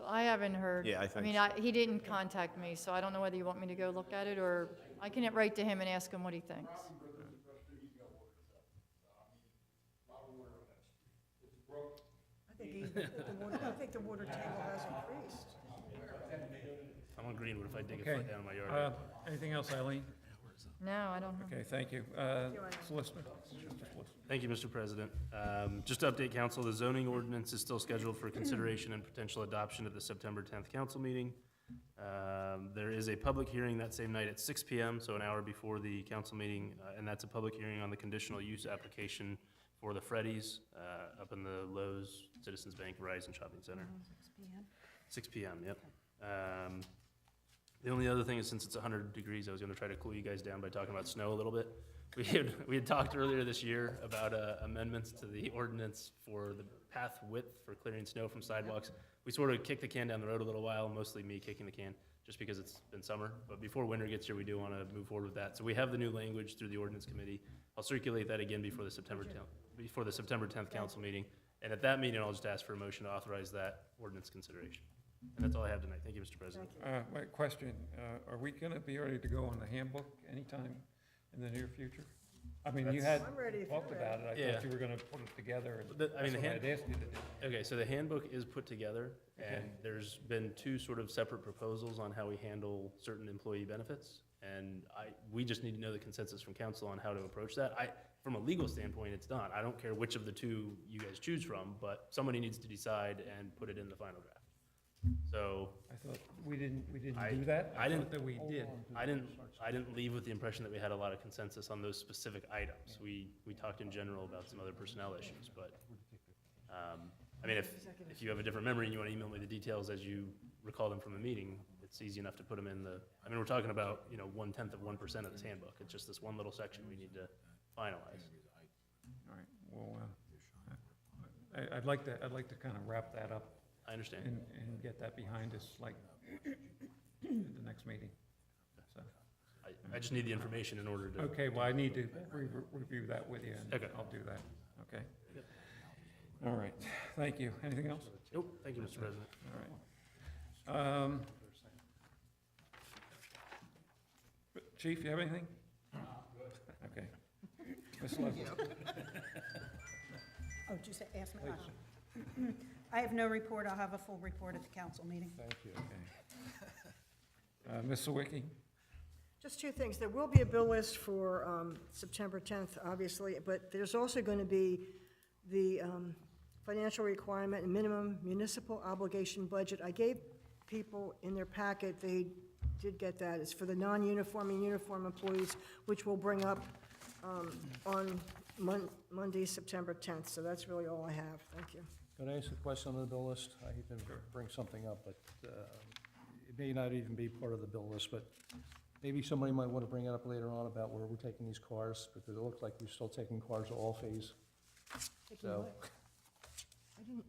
So I haven't heard. Yeah, I think mean, he didn't contact me, so I don't know whether you want me to go look at it, or I can write to him and ask him what he thinks. I think the water table has increased. I'm on Greenwood if I dig a Okay. foot down in my yard. Anything else, Eileen? No, I don't know. Okay, thank you. Solicitor? Thank you, Mr. President. Just to update council, the zoning ordinance is still scheduled for consideration and potential adoption at the September 10th council meeting. There is a public hearing that same night at 6 PM, so an hour before the council meeting, and that's a public hearing on the conditional use application for the Freddy's up in the Lowe's Citizens Bank Verizon Shopping Center. 6 PM, yep. The only other thing is, since it's 100 degrees, I was gonna try to cool you guys down by talking about snow a little bit. We had talked earlier this year about amendments to the ordinance for the path width for clearing snow from sidewalks. We sort of kicked the can down the road a little while, mostly me kicking the can, just because it's been summer. But before winter gets here, we do wanna move forward with that. So we have the new language through the ordinance committee. I'll circulate that again before the September 10th council meeting. And at that meeting, I'll just ask for a motion to authorize that ordinance consideration. And that's all I have tonight. Thank you, Mr. President. My question, are we gonna be ready to go on the handbook anytime in the near future? I mean, you had I'm ready if talked you're about it, I Yeah. thought you were gonna put it together, and The- I mean, that's the what hand- I'd asked you to do. Okay, so the handbook is put together, and Okay. there's been two sort of separate proposals on how we handle certain employee benefits. And we just need to know the consensus from council on how to approach that. From a legal standpoint, it's done. I don't care which of the two you guys choose from, but somebody needs to decide and put it in the final draft. So I thought we didn't I- do that? I didn't- thought that we did. I didn't leave with the impression that we had a lot of consensus on those specific items. We talked in general about some other personnel issues, but, I mean, if you have a different memory and you want to email me the details as you recall them from the meeting, it's easy enough to put them in I mean, we're talking about, 1/10 of 1% of this handbook. It's just this one little section we need to finalize. All right, well, I'd like to kind of wrap that up I understand. and get that behind us, like, the next meeting. So, I just need the information in order to. okay, well, I need to review that with you, and Okay. I'll do that, okay? All right, thank you. Anything else? Nope, thank you, Mr. President. All right. Chief, you have anything? Okay. Ms. Leslie? Oh, just ask me. I have no report. I'll have a full report at the council meeting. Thank you. Okay. Ms. Sawicki? Just two things. There will be a bill list for September 10th, obviously, but there's also going to be the financial requirement and minimum municipal obligation budget. I gave people in their packet, they did get that. It's for the non-uniform and uniform employees, which we'll bring up on Monday, September 10th. So that's really all I have. Thank you. Can I ask a question on the bill list? I hate to bring something up, but it may not even be part of the bill list, but maybe somebody might want to bring it up later on about where we're taking these cars, because it looks like we're still taking cars to all phase. Taking So, what?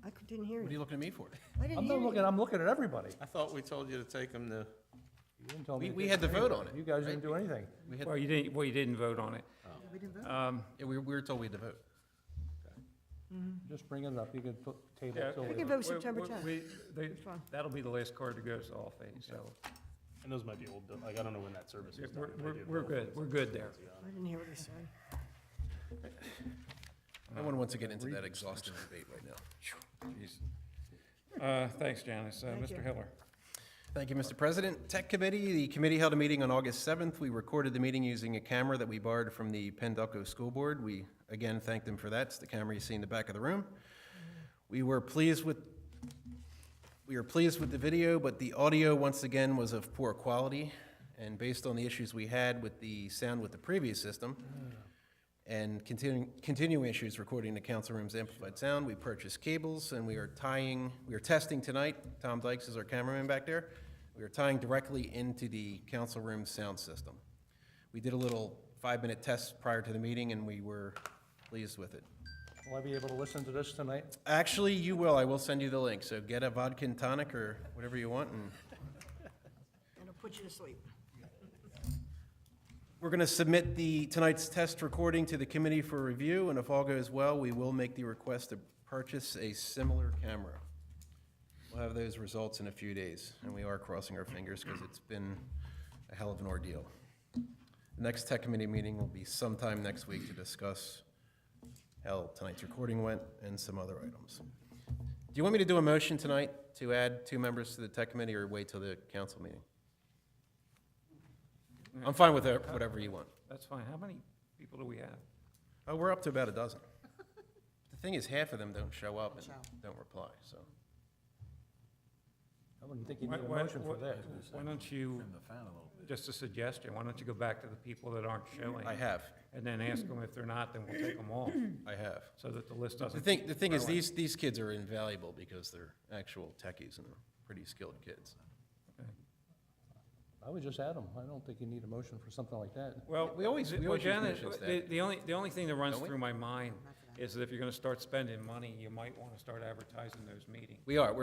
I didn't hear What are you you. looking at me for? I didn't I'm hear not looking, you. I'm looking at everybody. I thought we told you to take them to, You didn't tell me We to had to do vote anything. on it, You guys didn't right? do anything. We had, Well, you didn't vote on it. We didn't vote? yeah, we were told we had to vote. Just bring it up. You could put table Yeah. till We later. can vote September 10th. Fine. That'll be the last card that goes to all phase, so And those might be old, like, I don't know when that service was done. It might be a we're bill. good. We're good there. I didn't hear what he said. No one wants to get into that exhaustive debate right now. Jeez. Thanks, Janice. Thank you. Mr. Hiller? Thank you, Mr. President. Tech Committee, the committee held a meeting on August 7th. We recorded the meeting using a camera that we borrowed from the Pendelco School Board. We, again, thank them for that. It's the camera you see in the back of the room. We were pleased with the video, but the audio, once again, was of poor quality. And based on the issues we had with the sound with the previous system, and continuing issues recording the council room's amplified sound, we purchased cables, and we are testing tonight. Tom Dykes is our cameraman back there. We are tying directly into the council room's sound system. We did a little 5-minute test prior to the meeting, and we were pleased with it. Will I be able to listen to this tonight? Actually, you will. I will send you the link. So get a vodka and tonic or whatever you want, and And it'll put you to sleep. we're going to submit tonight's test recording to the committee for review, and if all goes well, we will make the request to purchase a similar camera. We'll have those results in a few days, and we are crossing our fingers because it's been a hell of an ordeal. The next tech committee meeting will be sometime next week to discuss how tonight's recording went and some other items. Do you want me to do a motion tonight to add 2 members to the tech committee or wait till the council meeting? I'm fine with whatever you want. That's fine. How many people do we have? Oh, we're up to about a dozen. The thing is, half of them don't show up and don't reply, so. I wouldn't think you Why- need a why- motion for that. Why don't you, just a suggestion, why don't you go back to the people that aren't showing? I have, And then ask them if they're not, then we'll take them off, I have. so that the list The doesn't. thing is, growing. these kids are invaluable because they're actual techies and they're pretty skilled kids. I would just add them. I don't think you need a motion for something like that. Well, We always well, use Janet, motions to the only thing that runs Don't we? through my mind is that if you're gonna start spending money, you might wanna start advertising those meetings. We are,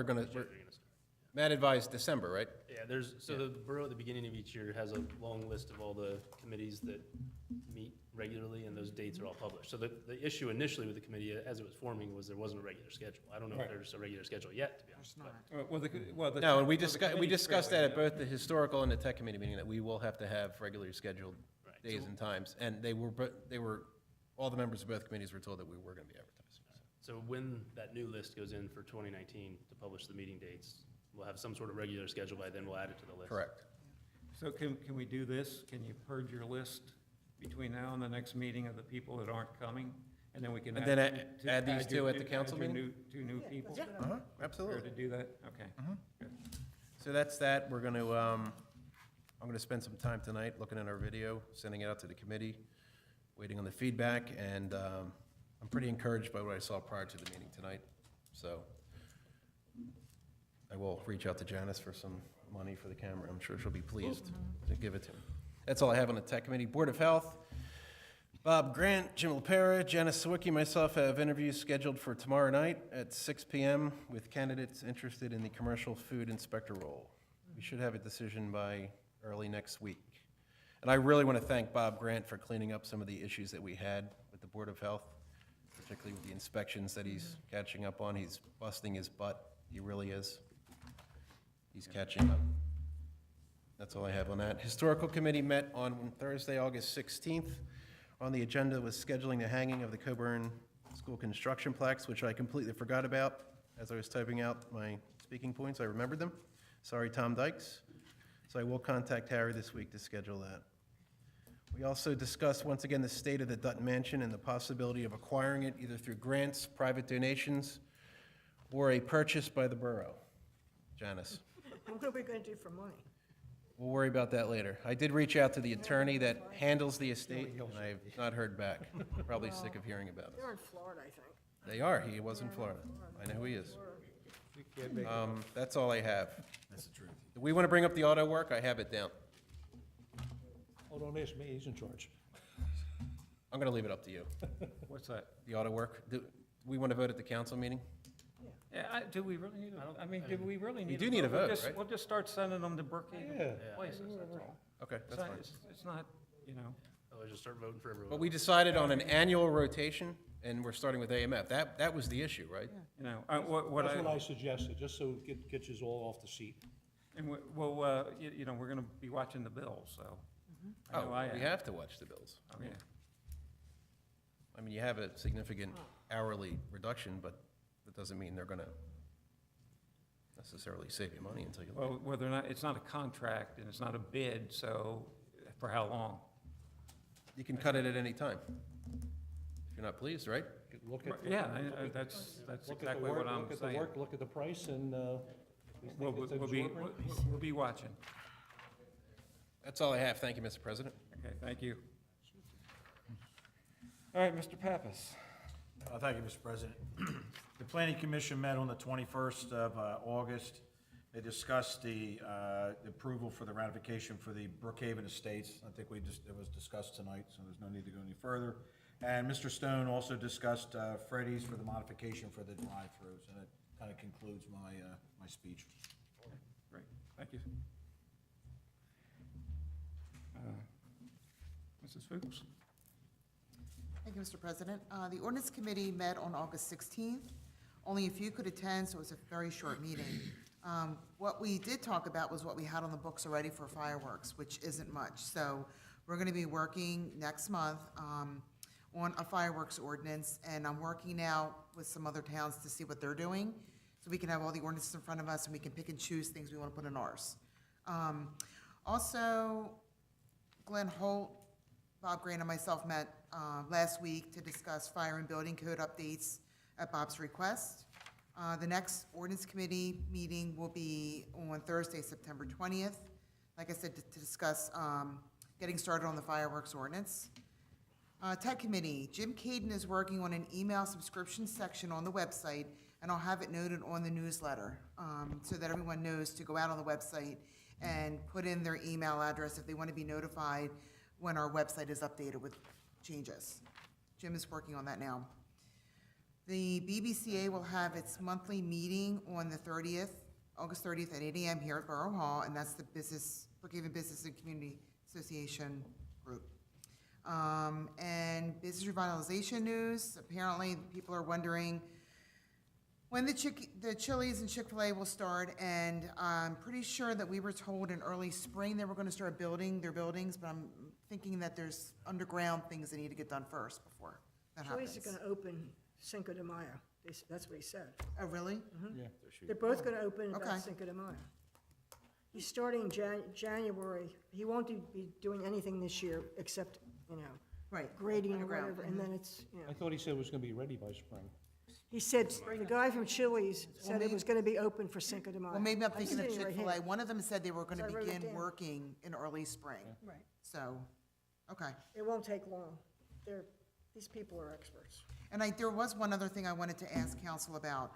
Matt advised December, right? Yeah, so the borough at the beginning of each year has a long list of all the committees that meet regularly, and those dates are all published. So the issue initially with the committee, as it was forming, was there wasn't a regular schedule. I don't know if there's a regular schedule yet, to be honest. but- No, and we discussed that at both the historical and the tech committee meeting, that we will have to have regularly scheduled Right. days and times. And they were, all the members of both committees were told that we were gonna be advertising. So when that new list goes in for 2019 to publish the meeting dates, we'll have some sort of regular schedule by then, we'll add it to the list. Correct. So can we do this? Can you purge your list between now and the next meeting of the people that aren't coming? And then we can And then add your these 2 at the new- council add your meeting? Two new people? Uh-huh, absolutely. Fair to do that? Okay. So that's that. We're going to, I'm going to spend some time tonight looking at our video, sending it out to the committee, waiting on the feedback, and I'm pretty encouraged by what I saw prior to the meeting tonight. So I will reach out to Janice for some money for the camera. I'm sure she'll be pleased to give it to me. That's all I have on the tech committee. Board of Health, Bob Grant, Jim LaPera, Janice Sawicki, myself have interviews scheduled for tomorrow night at 6 PM with candidates interested in the commercial food inspector role. We should have a decision by early next week. And I really want to thank Bob Grant for cleaning up some of the issues that we had with the Board of Health, particularly with the inspections that he's catching up on. He's busting his butt. He really is. He's catching up. That's all I have on that. Historical Committee met on Thursday, August 16th. On the agenda was scheduling the hanging of the Coburn School construction plaques, which I completely forgot about. As I was typing out my speaking points, I remembered them. Sorry, Tom Dykes. So I will contact Harry this week to schedule that. We also discussed, once again, the state of the Dutton Mansion and the possibility of acquiring it either through grants, private donations, or a purchase by the borough. Janice? What are we going to do for money? We'll worry about that later. I did reach out to the attorney that handles the estate, and I have not heard back. Probably sick of hearing about it. They're in Florida, I think. They are. He was in Florida. I know who he is. That's all I have. That's the truth. Do we want to bring up the auto work? I have it down. Oh, don't ask me, he's in charge. I'm going to leave it up to you. What's that? The auto work. Do we want to vote at the council meeting? Yeah, do we really need do we really need? do need a We'll vote, just- right? We'll just start sending them to Brookhaven Yeah. places, that's all. Okay, It's that's not, fine. it's not, you know, Otherwise, just start voting for everyone. But we decided on an annual rotation, and we're starting with AMF. That was the issue, right? you know, what That's what I I, suggested, just so it gets you all off the seat. and well, you know, we're gonna be watching the bills, so. I know Oh, I we am. have to watch the bills. Oh, yeah. I mean, you have a significant hourly reduction, but that doesn't mean they're going to necessarily save you money until you look. Well, whether or not, it's not a contract and it's not a bid, so for how long? You can cut it at any time. If you're not pleased, right? Look at. Yeah, that's look at the exactly work, what I'm Look at the saying. work, look at the price, and we We'll, think it's we'll be, absorbent. we'll be watching. That's all I have. Thank you, Mr. President. Okay, thank you. All right, Mr. Pappas. Thank you, Mr. President. The Planning Commission met on the 21st of August. They discussed the approval for the ratification for the Brookhaven Estates. I think it was discussed tonight, so there's no need to go any further. And Mr. Stone also discussed Freddy's for the modification for the drive-throughs, and it kind of concludes my, my speech. Great, thank you. Mrs. Fuchs? Thank you, Mr. President. The ordinance committee met on August 16th. Only a few could attend, so it was a very short meeting. What we did talk about was what we had on the books already for fireworks, which isn't much. So we're gonna be working next month, on a fireworks ordinance, and I'm working now with some other towns to see what they're doing, so we can have all the ordinances in front of us, and we can pick and choose things we wanna put in ours. Also, Glenn Holt, Bob Grant, and myself met last week to discuss fire and building code updates at Bob's request. The next ordinance committee meeting will be on Thursday, September 20th. Like I said, to discuss getting started on the fireworks ordinance. Tech committee, Jim Caden is working on an email subscription section on the website, and I'll have it noted on the newsletter, so that everyone knows to go out on the website and put in their email address if they want to be notified when our website is updated with changes. Jim is working on that now. The BBCA will have its monthly meeting on the 30th, August 30th at 8 a.m. here at Borough Hall, and that's the Brookhaven Business and Community Association group. And business revitalization news, apparently people are wondering when the Chili's and Chick-fil-A will start, and I'm pretty sure that we were told in early spring they were gonna start building their buildings, but I'm thinking that there's underground things that need to get done first before that happens. Chili's are gonna open Cinco de Mayo. That's what he said. Oh, really? Yeah. They're both gonna open Okay. about Cinco de Mayo. He's starting January. He won't be doing anything this year except, Right. grading or Underground, whatever, and then it's, I thought he said it was gonna be ready by spring. He said, the guy from Chili's said it was gonna be open for Cinco de Mayo. Well, maybe I'm thinking of sitting right Chick-fil-A. here. One of them said they were gonna So I wrote it begin down. working in early spring, Right. so, okay. It won't take long. These people are experts. And there was one other thing I wanted to ask council about.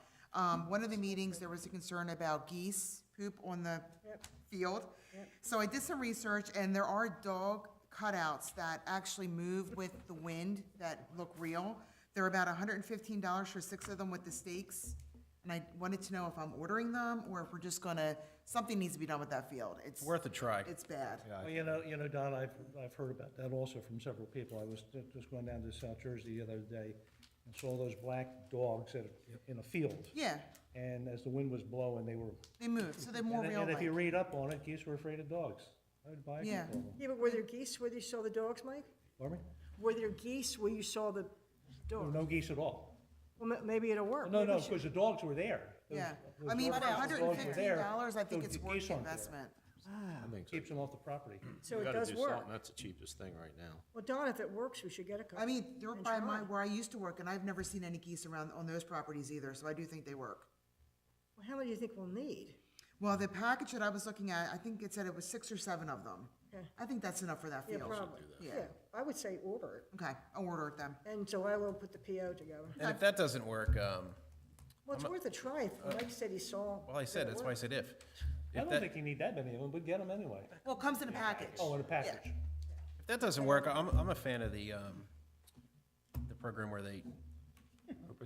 One of the meetings, there was a concern about geese poop on the Yep. field. Yep. So I did some research, and there are dog cutouts that actually move with the wind that look real. They're about $115 for 6 of them with the stakes. And I wanted to know if I'm ordering them, or if we're just gonna, something needs to be done with that field. It's Worth a try. It's bad. Well, Don, I've heard about that also from several people. I was just going down to South Jersey the other day and saw those black dogs in a field. Yeah, And as the wind was blowing, they were. they move, so they're more And real if you like. read up on it, geese were afraid of dogs. I would buy a Yeah. couple of them. Yeah, but were there geese where you saw the dogs, Mike? Pardon me? Were there geese where you saw the There were dogs? no geese at all. Well, maybe it'll work. No, Maybe no, you should- because the dogs were there. Those- Yeah, those I mean, for dogs- those dogs were there, $115, I think so it's the worth geese the aren't there. investment. I think so. Keeps them off the property. So We it gotta does do work. something. That's the cheapest thing right now. Well, Don, if it works, we should get a couple. I mean, they're And by try. where I used to work, and I've never seen any geese around on those properties either, so I do think they work. Well, how many do you think we'll need? Well, the package that I was looking at, I think it said it was 6 or 7 of them. Okay. I think that's enough for that Yeah, field. probably. Yeah. Yeah, I would say order it. Okay, I'll order it then. And Joella will put the PO together. And if that doesn't work, Well, it's worth a try. Mike said he saw. well, I said, that's why I said if. I If don't that, think you need that many of them, but get them anyway. Well, it comes in a package. Oh, in a package. if that doesn't work, I'm a fan of the program where they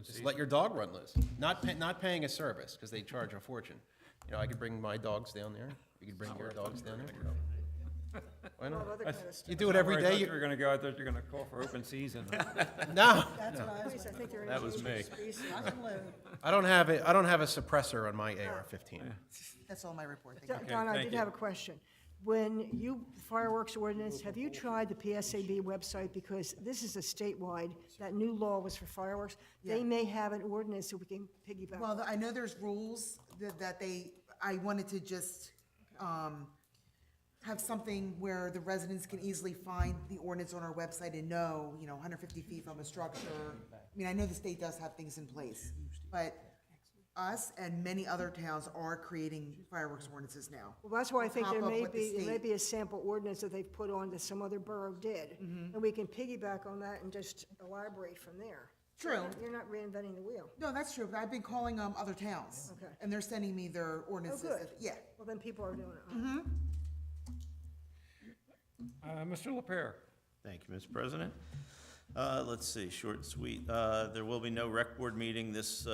just let your dog run loose. Not paying a service, because they charge a fortune. I could bring my dogs down there. You could bring your dogs down there. Why All not? other kind of stuff. You do it every I day. thought you were gonna go, I thought you were gonna call for open season. No, Please, I think they're That was me. endangered species. I don't have a suppressor on my AR-15. That's all my report. Thank you. Don, I thank did you. have a question. When you, fireworks ordinance, have you tried the PSAB website? Because this is a statewide, that new law was for fireworks. They Yeah. may have an ordinance that we can piggyback. Well, I know there's rules that I wanted to just, have something where the residents can easily find the ordinance on our website and know, 150 feet from a structure. I mean, I know the state does have things in place, but us and many other towns are creating fireworks ordinances now. Well, that's why I think top there of may what the be, there may state- be a sample ordinance that they've put on that some other borough did. Mm-hmm. And we can piggyback on that and just elaborate from there. True. You're not reinventing the wheel. No, that's true, but I've been calling other towns. Okay. And they're sending me their Oh, ordinances. good. Yeah. Well, then people are doing it. Mm-hmm. Mr. Lepere. Thank you, Mr. President. Let's see, short and sweet. There will be no rec board meeting this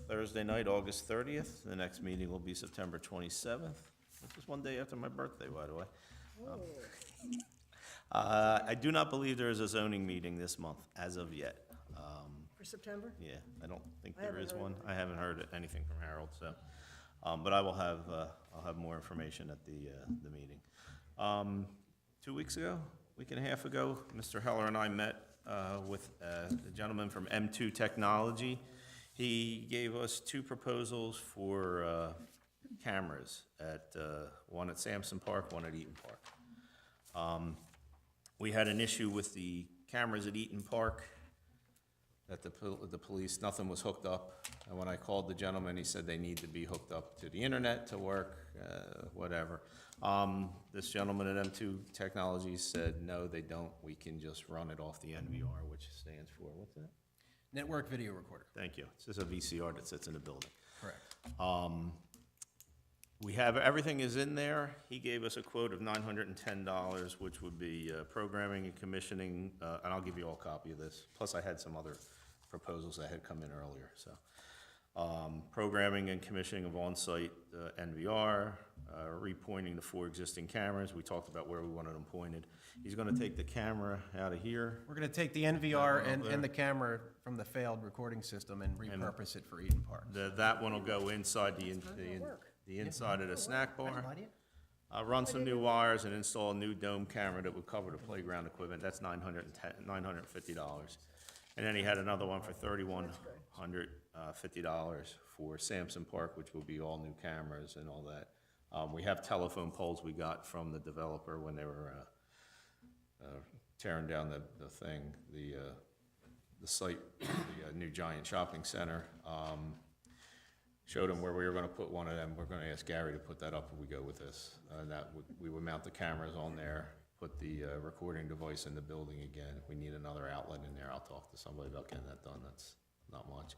Thursday night, August 30th. The next meeting will be September 27th. This is one day after my birthday, by the way. I do not believe there is a zoning meeting this month, as of yet. For September? Yeah, I don't think I there haven't is heard one. of it. I haven't heard anything from Harold, so. But I will have, I'll have more information at the meeting. 2 weeks ago, week and a half ago, Mr. Heller and I met with a gentleman from M2 Technology. He gave us 2 proposals for cameras at, one at Sampson Park, one at Eaton Park. We had an issue with the cameras at Eaton Park, that the police, nothing was hooked up. And when I called the gentleman, he said they need to be hooked up to the internet to work, whatever. This gentleman at M2 Technologies said, no, they don't. We can just run it off the NVR, which stands for, what's that? Network video recorder. Thank you. It's just a VCR that sits in the building. Correct. We have, everything is in there. He gave us a quote of $910, which would be programming and commissioning, and I'll give you all a copy of this. Plus, I had some other proposals that had come in earlier, so. Programming and commissioning of on-site NVR, repointing the 4 existing cameras. We talked about where we wanted them pointed. He's gonna take the camera out of here. We're gonna take the NVR That one up and the camera from the failed recording system and repurpose it for Eden Park. That one will go inside the inside of the snack bar. Run some new wires and install a new dome camera that would cover the playground equipment. That's $950. And then he had another one for $3,150 for Sampson Park, which will be all new cameras and all that. We have telephone poles we got from the developer when they were tearing down the site, the new giant shopping center. Showed him where we were gonna put one of them. We're gonna ask Gary to put that up if we go with this. We would mount the cameras on there, put the recording device in the building again. If we need another outlet in there, I'll talk to somebody about getting that done. That's not much.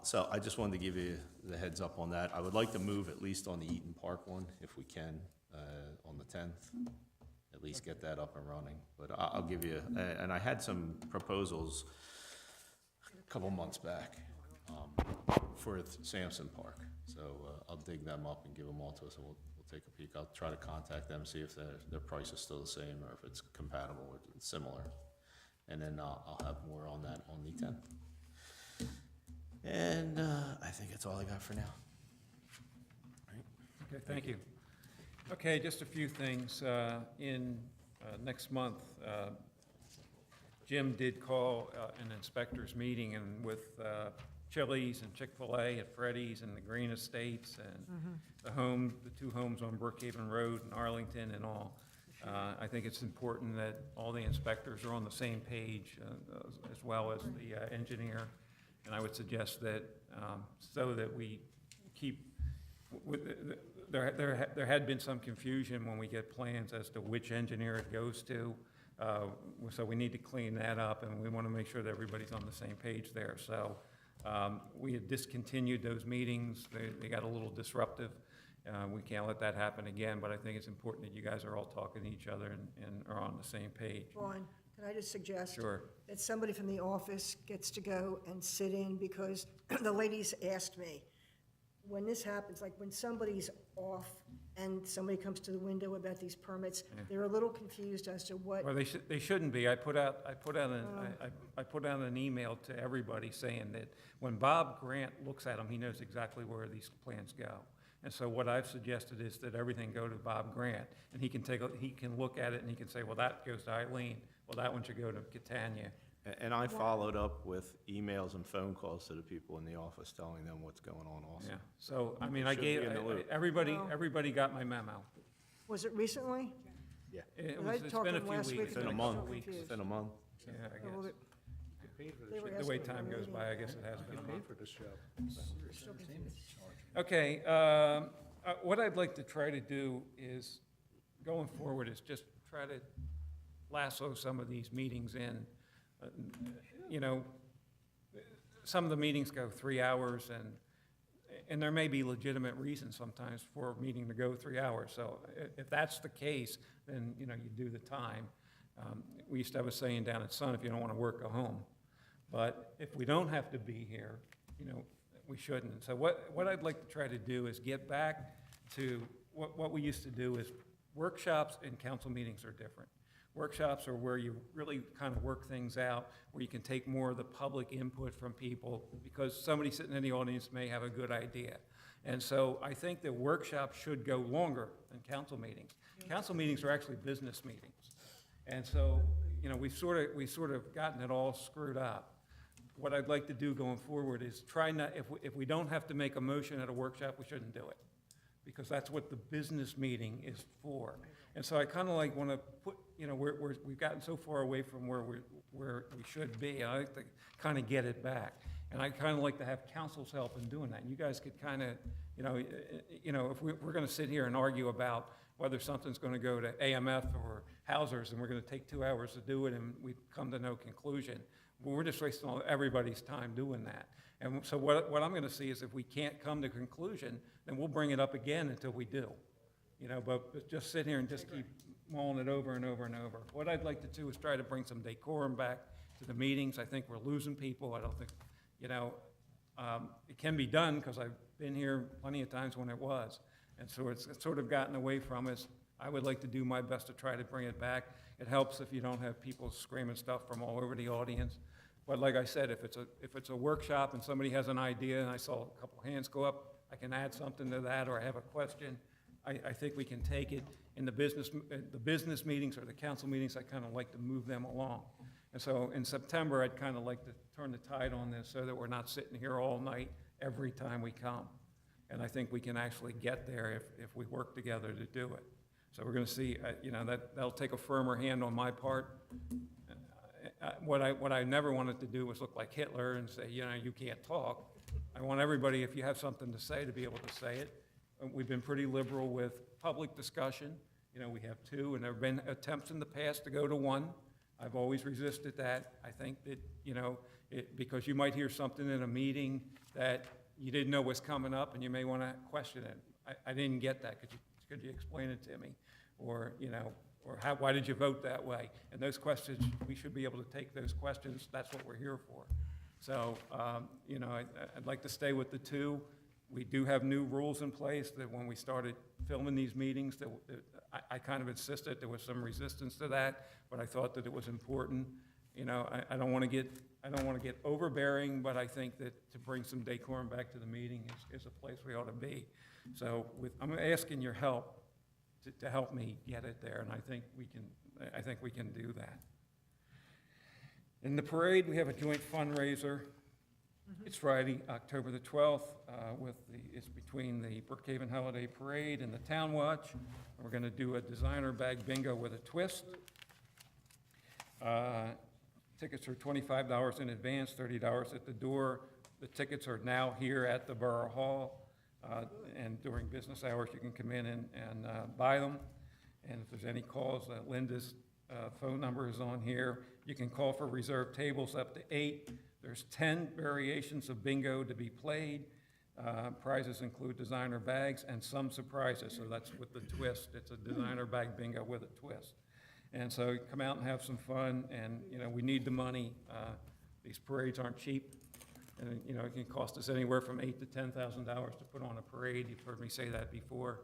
So I just wanted to give you the heads up on that. I would like to move at least on the Eaton Park one, if we can, on the 10th. At least get that up and running. But I'll give you, and I had some proposals a couple months back for Sampson Park. So I'll dig them up and give them all to us, and we'll take a peek. I'll try to contact them, see if their price is still the same or if it's compatible or similar. And then I'll have more on that on the 10th. And I think that's all I got for now. Okay, thank you. Okay, just a few things. Next month, Jim did call an inspectors meeting and with Chili's and Chick-fil-A at Freddy's and the Green Estates and the 2 homes on Brookhaven Road in Arlington and all. I think it's important that all the inspectors are on the same page, as well as the engineer. And I would suggest that, so that we keep, there had been some confusion when we get plans as to which engineer it goes to. So we need to clean that up, and we want to make sure that everybody's on the same page there. So we had discontinued those meetings. They got a little disruptive. We can't let that happen again, but I think it's important that you guys are all talking to each other and are on the same page. Ron, can I just suggest? Sure. That somebody from the office gets to go and sit in, because the ladies asked me, when this happens, like when somebody's off and somebody comes to the window about these permits, they're a little confused as to what. Well, they shouldn't be. I put out an email to everybody saying that when Bob Grant looks at them, he knows exactly where these plans go. And so what I've suggested is that everything go to Bob Grant, and he can look at it and he can say, well, that goes to Eileen. Well, that one should go to Catania. And I followed up with emails and phone calls to the people in the office telling them what's going on also. Yeah. So, I mean, I Should be gave, in the loop. everybody got my memo. Was it recently? Yeah. It's talked been a to them few last week weeks. and Within a they were month, so confused. within a month. Yeah, I Well, guess. they were The way asking time for a goes meeting. by, I guess it has been a Paid month. for this job. Still confused. Okay, what I'd like to try to do is, going forward, is just try to lasso some of these meetings in. You know, some of the meetings go 3 hours, and there may be legitimate reasons sometimes for a meeting to go 3 hours. So if that's the case, then, you know, you do the time. We used to have a saying down at Sun, if you don't want to work, go home. But if we don't have to be here, you know, we shouldn't. So what I'd like to try to do is get back to what we used to do is workshops and council meetings are different. Workshops are where you really kind of work things out, where you can take more of the public input from people, because somebody sitting in the audience may have a good idea. And so I think the workshop should go longer than council meetings. Council meetings are actually business meetings. And so, you know, we've sort of gotten it all screwed up. What I'd like to do going forward is try not, if we don't have to make a motion at a workshop, we shouldn't do it, because that's what the business meeting is for. And so I kind of like want to put, you know, we've gotten so far away from where we should be. I like to kind of get it back. And I kind of like to have council's help in doing that. And you guys could kind of, you know, if we're going to sit here and argue about whether something's going to go to AMF or Hausers, and we're going to take 2 hours to do it, and we come to no conclusion, well, we're just wasting all everybody's time doing that. And so what I'm going to see is if we can't come to conclusion, then we'll bring it up again until we do. You know, but just sit here and just keep mulling it over and over and over. What I'd like to do is try to bring some decorum back to the meetings. I think we're losing people. I don't think, you know, it can be done, because I've been here plenty of times when it was. And so it's sort of gotten away from us. I would like to do my best to try to bring it back. It helps if you don't have people screaming stuff from all over the audience. But like I said, if it's a workshop and somebody has an idea, and I saw a couple hands go up, I can add something to that, or I have a question, I think we can take it. In the business meetings or the council meetings, I kind of like to move them along. And so in September, I'd kind of like to turn the tide on this so that we're not sitting here all night every time we come. And I think we can actually get there if we work together to do it. So we're going to see, you know, that'll take a firmer hand on my part. What I never wanted to do was look like Hitler and say, you know, you can't talk. I want everybody, if you have something to say, to be able to say it. We've been pretty liberal with public discussion. You know, we have 2, and there have been attempts in the past to go to 1. I've always resisted that. I think that, you know, because you might hear something in a meeting that you didn't know was coming up, and you may want to question it. I didn't get that. Could you explain it to me? Or, you know, or why did you vote that way? And those questions, we should be able to take those questions. That's what we're here for. So, you know, I'd like to stay with the 2. We do have new rules in place that when we started filming these meetings, that I kind of insisted. There was some resistance to that, but I thought that it was important. You know, I don't want to get overbearing, but I think that to bring some decorum back to the meeting is a place we ought to be. So I'm asking your help to help me get it there, and I think we can do that. In the parade, we have a joint fundraiser. It's Friday, October the 12th, it's between the Brookhaven Holiday Parade and the Town Watch. We're going to do a designer bag bingo with a twist. Tickets are $25 in advance, $30 at the door. The tickets are now here at the Borough Hall, and during business hours, you can come in and buy them. And if there's any calls, Linda's phone number is on here. You can call for reserved tables up to 8. There's 10 variations of bingo to be played. Prizes include designer bags and some surprises, so that's with the twist. It's a designer bag bingo with a twist. And so come out and have some fun, and, you know, we need the money. These parades aren't cheap, and, you know, it can cost us anywhere from $8,000 to $10,000 to put on a parade. You've heard me say that before.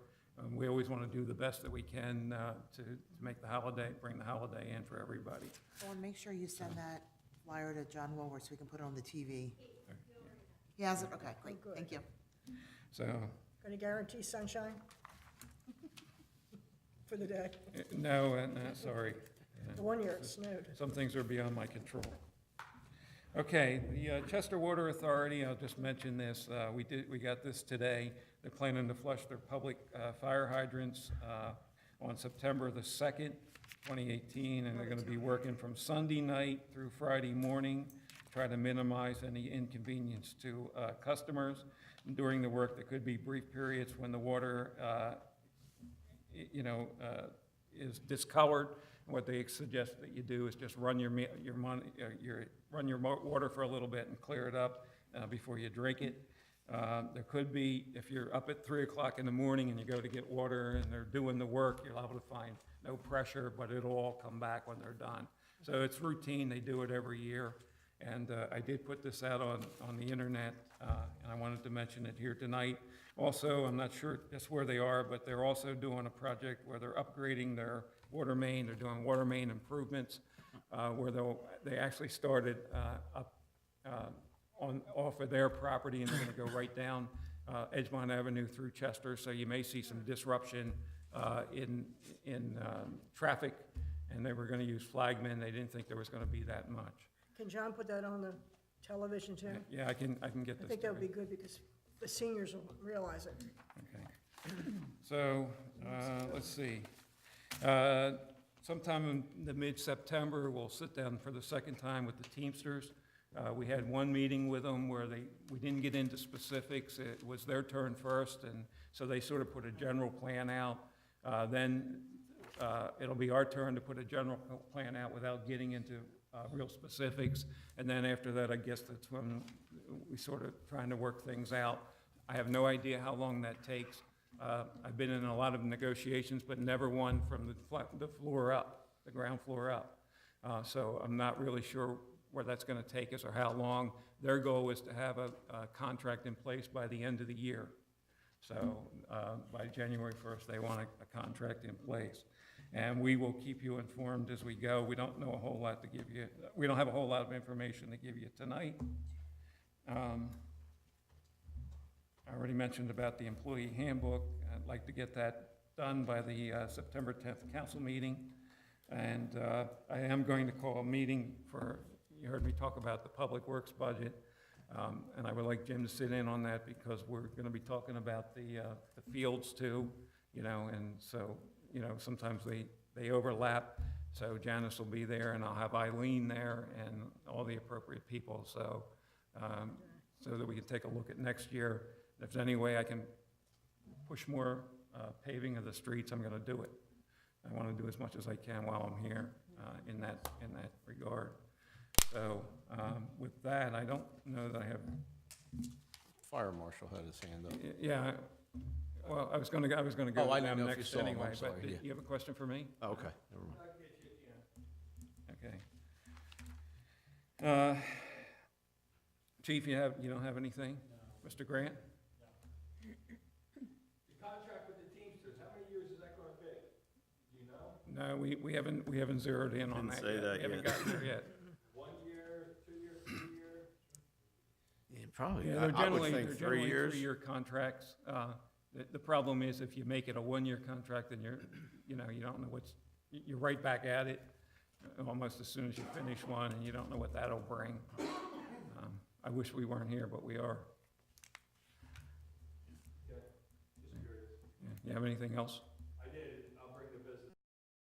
We always want to do the best that we can to make the holiday, bring the holiday in for everybody. Dawn, make sure you send that flyer to John Woolworth so we can put it on the TV. He has it? Okay, great, good. thank you. So, Going to guarantee sunshine for the day? no, sorry. The 1 year it snowed. Some things are beyond my control. Okay, the Chester Water Authority, I'll just mention this. We got this today. They're planning to flush their public fire hydrants on September the 2nd, 2018, and they're going to be working from Sunday night through Friday morning, try to minimize any inconvenience to customers. During the work, there could be brief periods when the water, is discolored. What they suggest that you do is just run your water for a little bit and clear it up before you drink it. There could be, if you're up at 3 o'clock in the morning and you go to get water and they're doing the work, you're liable to find no pressure, but it'll all come back when they're done. So it's routine, they do it every year. And I did put this out on the internet, and I wanted to mention it here tonight. Also, I'm not sure just where they are, but they're also doing a project where they're upgrading their water main. They're doing water main improvements, where they actually started off of their property, and they're going to go right down Edgemont Avenue through Chester, so you may see some disruption in traffic, and they were going to use flagmen. They didn't think there was going to be that much. Can John put that on the television too? Yeah, I can get I this. think that would to be good because the seniors will realize it. Okay. So, let's see. Sometime in the mid-September, we'll sit down for the second time with the Teamsters. We had one meeting with them where we didn't get into specifics. It was their turn first, and so they sort of put a general plan out. Then it'll be our turn to put a general plan out without getting into real specifics. And then after that, I guess that's when we sort of trying to work things out. I have no idea how long that takes. I've been in a lot of negotiations, but never one from the floor up, the ground floor up. So I'm not really sure where that's going to take us or how long. Their goal is to have a contract in place by the end of the year. So by January 1st, they want a contract in place. And we will keep you informed as we go. We don't know a whole lot to give you. We don't have a whole lot of information to give you tonight. I already mentioned about the employee handbook. I'd like to get that done by the September 10th council meeting. And I am going to call a meeting for, you heard me talk about the public works budget. And I would like Jim to sit in on that because we're going to be talking about the fields too, and so, sometimes they overlap. So Janice will be there and I'll have Eileen there and all the appropriate people. So, so that we can take a look at next year. If there's any way I can push more paving of the streets, I'm going to do it. I want to do as much as I can while I'm here in that regard. So with that, I don't know that I have. Fire marshal had his hand up. Yeah. Well, I was going to go Oh, I to didn't them know if you next saw 'em. anyway. I'm sorry, But yeah. you have a question for me? Oh, okay, never mind. Okay. Chief, you don't have anything? No. Mr. Grant? The contract with the Teamsters, how many years is that gonna be? Do you know? No, we haven't zeroed in on Didn't that say yet. that We haven't yet. gotten there yet. 1 year, 2 year, 3 year? Yeah, probably. Yeah, I they're would generally think 3 years. 3-year contracts. The problem is if you make it a 1-year contract, then you don't know you're right back at it almost as soon as you finish one, and you don't know what that'll bring. I wish we weren't here, but we are. Yeah, just curious. Yeah. You have anything else?